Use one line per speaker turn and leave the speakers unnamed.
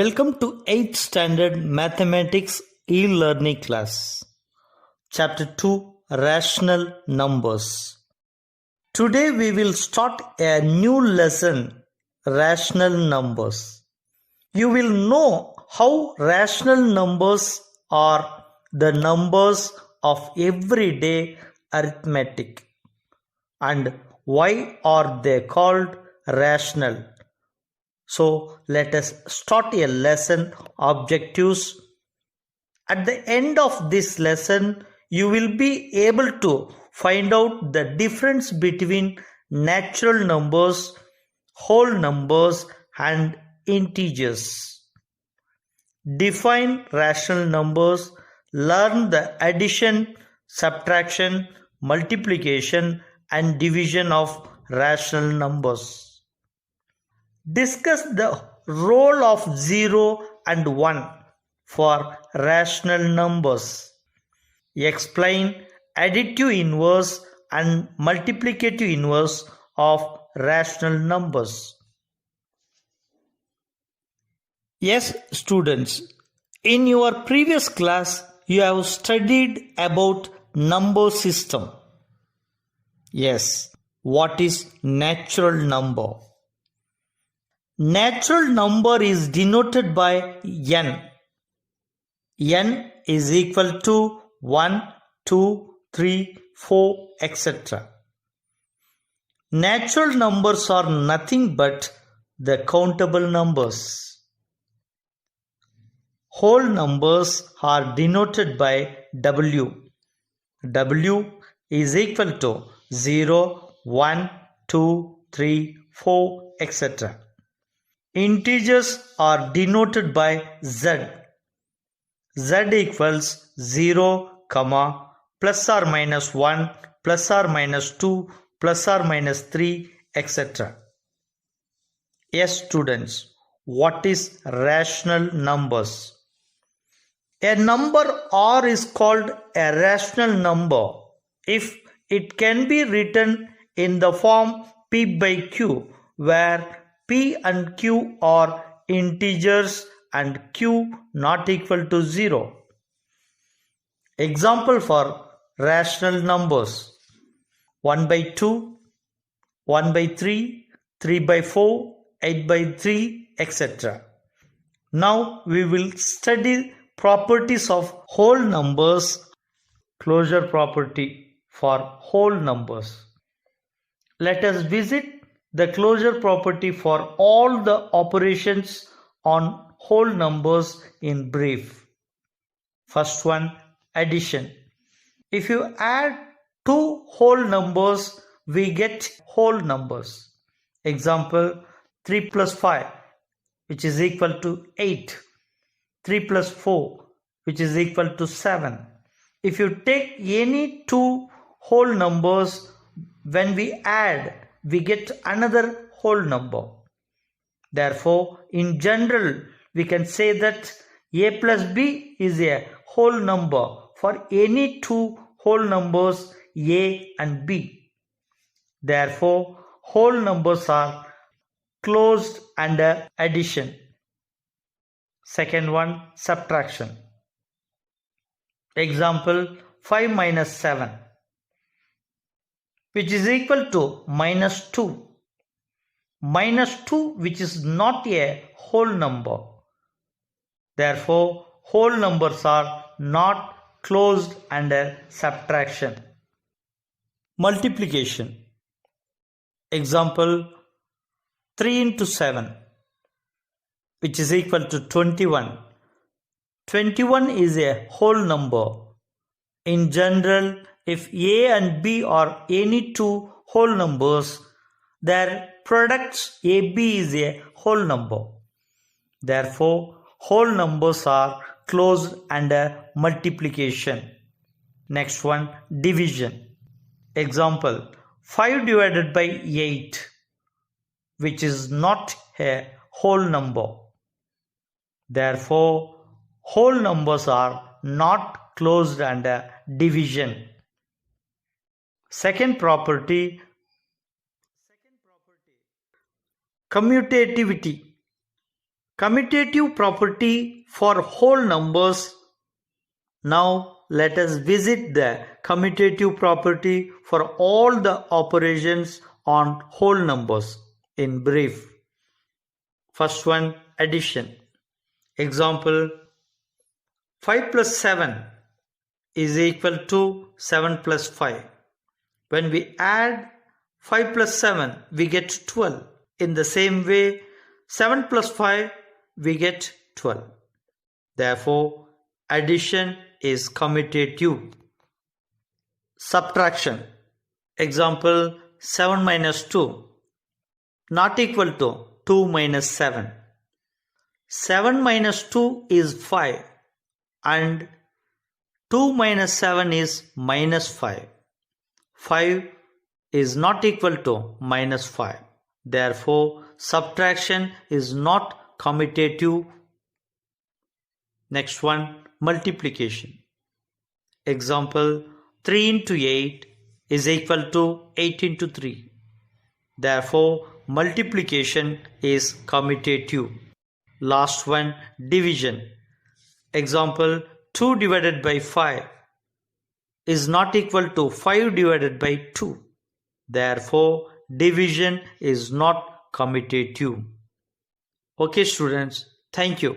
Welcome to 8th Standard Mathematics e-learning class. Chapter 2 Rational Numbers. Today we will start a new lesson, Rational Numbers. You will know how rational numbers are the numbers of everyday arithmetic and why are they called rational. So let us start a lesson objectives. At the end of this lesson, you will be able to find out the difference between natural numbers, whole numbers and integers. Define rational numbers, learn the addition, subtraction, multiplication and division of rational numbers. Discuss the role of 0 and 1 for rational numbers. Explain additive inverse and multiplicative inverse of rational numbers. Yes, students, in your previous class you have studied about number system. Yes, what is natural number? Natural number is denoted by n. n is equal to 1, 2, 3, 4, etc. Natural numbers are nothing but the countable numbers. Whole numbers are denoted by w. w is equal to 0, 1, 2, 3, 4, etc. Integers are denoted by z. z equals 0, plus or minus 1, plus or minus 2, plus or minus 3, etc. Yes, students, what is rational numbers? A number r is called a rational number if it can be written in the form p by q, where p and q are integers and q not equal to 0. Example for rational numbers: 1 by 2, 1 by 3, 3 by 4, 8 by 3, etc. Now we will study properties of whole numbers. Closure property for whole numbers. Let us visit the closure property for all the operations on whole numbers in brief. First one, addition. If you add two whole numbers, we get whole numbers. Example, 3 plus 5, which is equal to 8. 3 plus 4, which is equal to 7. If you take any two whole numbers, when we add, we get another whole number. Therefore, in general, we can say that a plus b is a whole number for any two whole numbers a and b. Therefore, whole numbers are closed under addition. Second one, subtraction. Example, 5 minus 7, which is equal to minus 2. Minus 2, which is not a whole number. Therefore, whole numbers are not closed under subtraction. Multiplication. Example, 3 into 7, which is equal to 21. 21 is a whole number. In general, if a and b are any two whole numbers, their product ab is a whole number. Therefore, whole numbers are closed under multiplication. Next one, division. Example, 5 divided by 8, which is not a whole number. Therefore, whole numbers are not closed under division. Second property, commutativity. Commutative property for whole numbers. Now let us visit the commutative property for all the operations on whole numbers in brief. First one, addition. Example, 5 plus 7 is equal to 7 plus 5. When we add 5 plus 7, we get 12. In the same way, 7 plus 5, we get 12. Therefore, addition is commutative. Subtraction. Example, 7 minus 2 not equal to 2 minus 7. 7 minus 2 is 5 and 2 minus 7 is minus 5. 5 is not equal to minus 5. Therefore, subtraction is not commutative. Next one, multiplication. Example, 3 into 8 is equal to 8 into 3. Therefore, multiplication is commutative. Last one, division. Example, 2 divided by 5 is not equal to 5 divided by 2. Therefore, division is not commutative. Okay students, thank you.